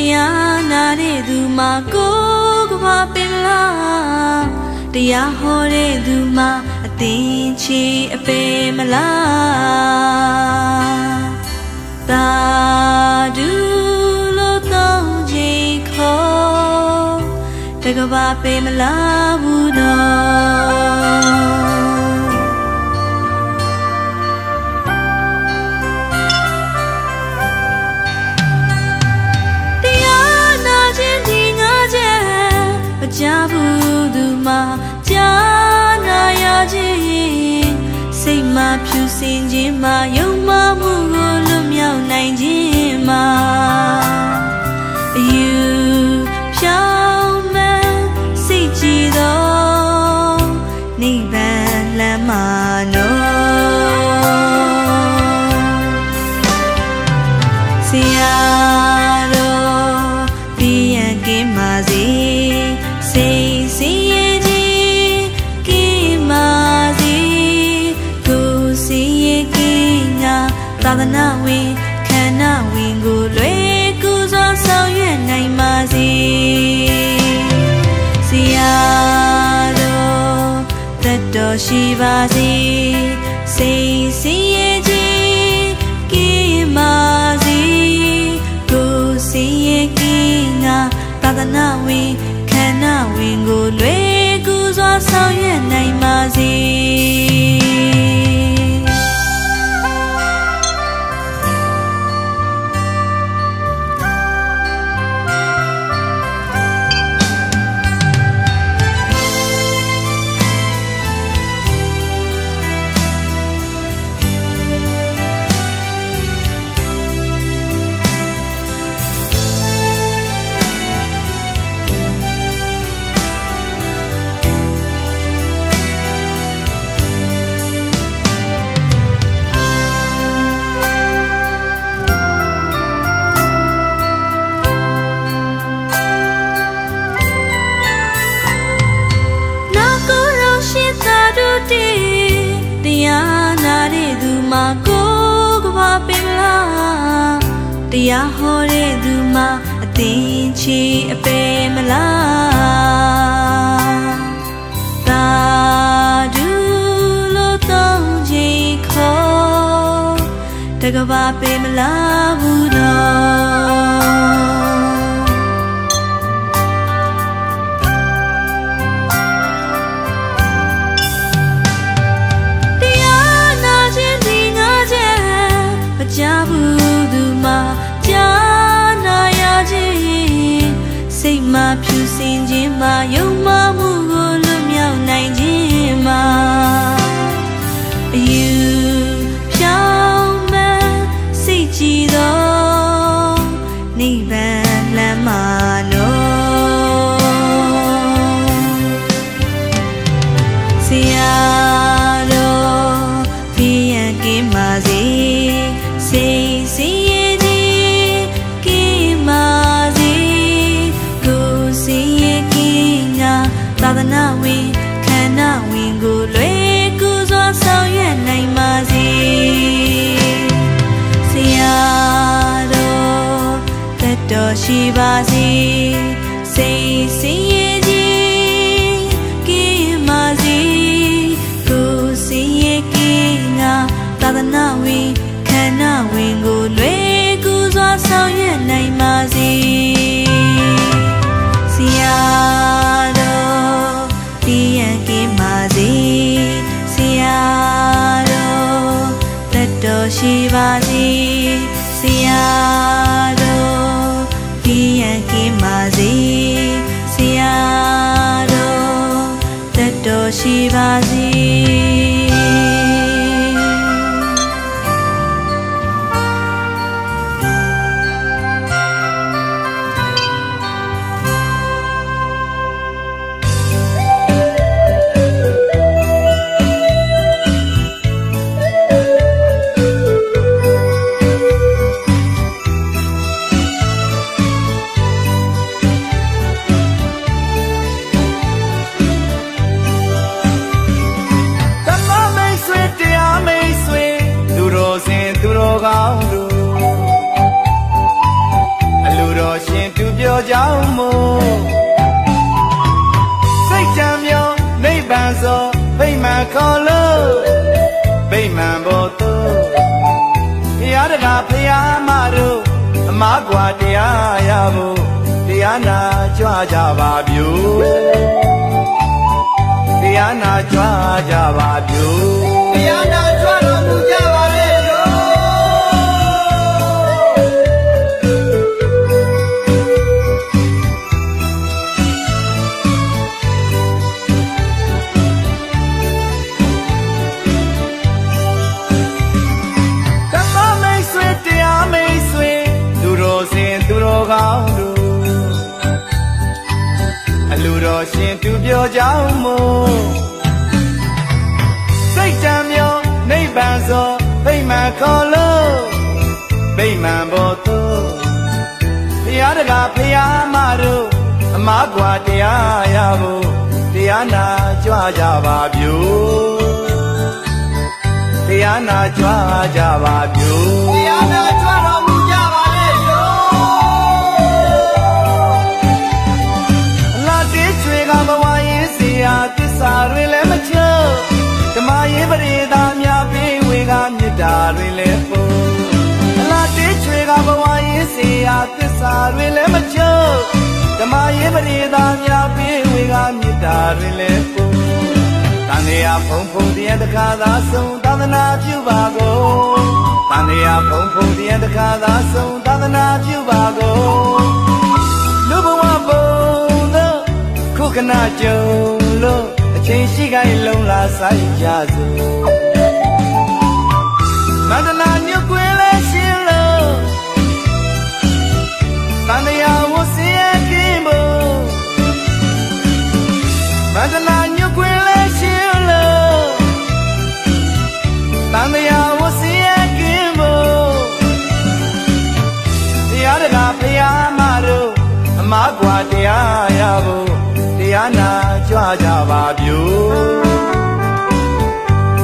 တရားနာတဲ့သူမှာကိုယ်ကဘာပင်လားတရားဟောတဲ့သူမှာအသင်ချေအပေမလားသာဓုလို့တောင်းချိန်ခေါ်တကဘာပေမလားဘူးတော့ကြားဘူးသူမှာကြားနာရခြင်းစိတ်မှာဖြူစင်ခြင်းမှာယုံမှမှုကိုလွတ်မြောက်နိုင်ခြင်းမှာအယူဖြောင်းမှန်စိတ်ကြည်သောနိဗ္ဗာန်လမ်းမှာနော်ဆရာတော်ပြည့်ရန်ကင်းပါစေစိတ်စည်ရည်ကြီးကိမာစီကိုစည်ရည်ကင်းငါသာသနာဝင်ခန္ဓာဝင်ကိုလွယ်ကူစွာဆောင်ရွက်နိုင်ပါစေဆရာတော်သက်တော်ရှိပါစေစိတ်စည်ရည်ကြီးကိမာစီကိုစည်ရည်ကင်းငါသာသနာဝင်ခန္ဓာဝင်ကိုလွယ်ကူစွာဆောင်ရွက်နိုင်ပါစေတရားနာတဲ့သူမှာကိုယ်ကဘာပင်လားတရားဟောတဲ့သူမှာအသင်ချေအပေမလားသာဓုလို့တောင်းချိန်ခေါ်တကဘာပေမလားဘူးတော့ကြားဘူးသူမှာကြားနာရခြင်းစိတ်မှာဖြူစင်ခြင်းမှာယုံမှမှုကိုလွတ်မြောက်နိုင်ခြင်းမှာအယူဖြောင်းမှန်စိတ်ကြည်သောနိဗ္ဗာန်လမ်းမှာနော်ဆရာတော်ပြည့်ရန်ကင်းပါစေစိတ်စည်ရည်ကြီးကိမာစီကိုစည်ရည်ကင်းငါသာသနာဝင်ခန္ဓာဝင်ကိုလွယ်ကူစွာဆောင်ရွက်နိုင်ပါစေဆရာတော်သက်တော်ရှိပါစေစိတ်စည်ရည်ကြီးကိမာစီကိုစည်ရည်ကင်းငါသာသနာဝင်ခန္ဓာဝင်ကိုလွယ်ကူစွာဆောင်ရွက်နိုင်ပါစေဆရာတော်ပြည့်ရန်ကင်းပါစေဆရာတော်သက်တော်ရှိပါစေဆရာတော်ပြည့်ရန်ကင်းပါစေဆရာတော်သက်တော်ရှိပါစေတ ကြောင်းမို့စိတ်ချမ်းမြောနိဗ္ဗာန်သောဗိမာန်ခေါ်လို့ဗိမာန်ဘောတို့ဘုရားတကားဘုရားမတို့အမကွာတရားရဖို့တရားနာကြွကြပါပြုတရားနာကြွကြပါပြုတရားနာကြွတော်မူကြပါလေကောင်းတို့အလူတော်ရှင်သူပြောကြောင်းမို့စိတ်တံမြောနိဗ္ဗာန်သောဗိမာန်ခေါ်လို့ဗိမာန်ဘောတို့ဘုရားတကားဘုရားမတို့အမကွာတရားရဖို့တရားနာကြွကြပါပြုတရားနာကြွကြပါပြုတရားနာကြွတော်မူကြပါလေဘဝရေးစီယာသစ္စာတွေလည်းမချုပ်ဓမ္မရေးပရိသတ်များပေးဝေကမေတ္တာတွေလည်းပို့အလားတေးချွေကဘဝရေးစီယာသစ္စာတွေလည်းမချုပ်ဓမ္မရေးပရိသတ်များပေးဝေကမေတ္တာတွေလည်းပို့တန်လျာဖုံဖုံတရားတခါသာဆုံးသာသနာပြုပါကုန်တန်လျာဖုံဖုံတရားတခါသာဆုံးသာသနာပြုပါကုန်လူဘဝပုံခုခဏကြုံလို့အချိန်ရှိခိုင်းလုံးလာဆိုင်ကြစို့မန္တနာညွတ်ကွင်းလဲရှင်းလို့တန်တရားဝစီရကင်းဖို့မန္တနာညွတ်ကွင်းလဲရှင်းလို့တန်တရားဝစီရကင်းဖို့တရားတကားဘုရားမတို့အမကွာတရားရဖို့တရားနာကြွကြပါပြု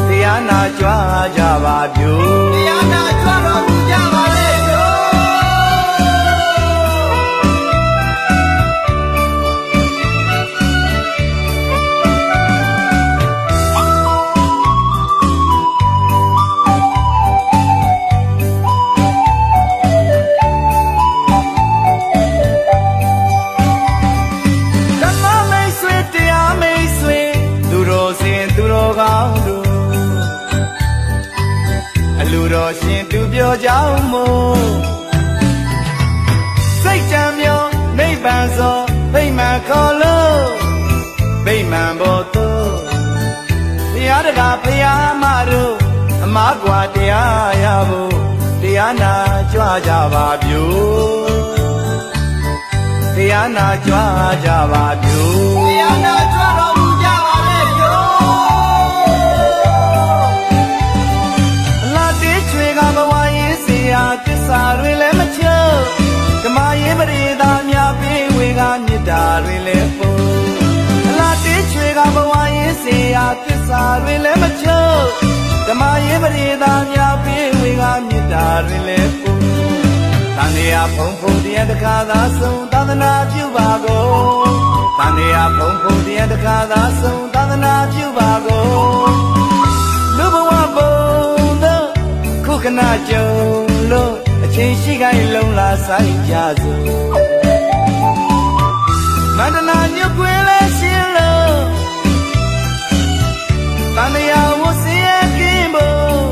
တရားနာကြွကြပါပြုတရားနာကြွတော်မူကြပါလေတော်ရှင်သူပြောကြောင်းမို့စိတ်ချမ်းမြောနိဗ္ဗာန်သောဗိမာန်ခေါ်လို့ဗိမာန်ဘောတို့ဘုရားတကားဘုရားမတို့အမကွာတရားရဖို့တရားနာကြွကြပါပြုတရားနာကြွကြပါပြုတရားနာကြွတော်မူကြပါလေယောဘဝရေးစီယာသစ္စာတွေလည်းမချုပ်ဓမ္မရေးပရိသတ်များပေးဝေကမေတ္တာတွေလည်းပို့အလားတေးချွေကဘဝရေးစီယာသစ္စာတွေလည်းမချုပ်ဓမ္မရေးပရိသတ်များပေးဝေကမေတ္တာတွေလည်းပို့တန်လျာဖုံဖုံတရားတခါသာဆုံးသာသနာပြုပါကုန်တန်လျာဖုံဖုံတရားတခါသာဆုံးသာသနာပြုပါကုန်လူဘဝပုံခုခဏကြုံလို့အချိန်ရှိခိုင်းလုံးလာဆိုင်ကြစို့မန္တနာညွတ်ကွင်းလဲရှင်းလို့တန်တရားဝစီရကင်းဖို့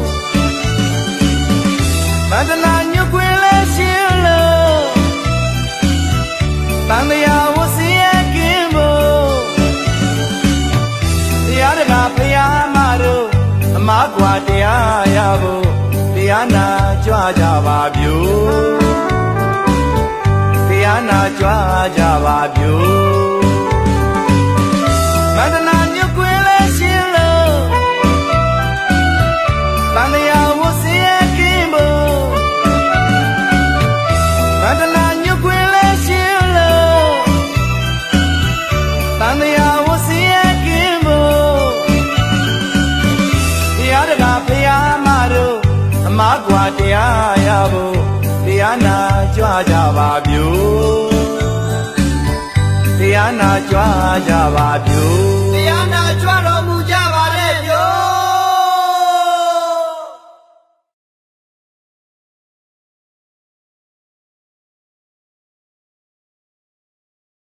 မန္တနာညွတ်ကွင်းလဲရှင်းလို့တန်တရားဝစီရကင်းဖို့တရားတကားဘုရားမတို့အမကွာတရားရဖို့တရားနာကြွကြပါပြုတရားနာကြွကြပါပြုမန္တနာညွတ်ကွင်းလဲရှင်းလို့တန်တရားဝစီရကင်းဖို့မန္တနာညွတ်ကွင်းလဲရှင်းလို့တန်တရားဝစီရကင်းဖို့တရားတကားဘုရားမတို့အမကွာတရားရဖို့တရားနာကြွကြပါပြု တရားနာကြွားကြပါပြုတရားနာကြွားတော့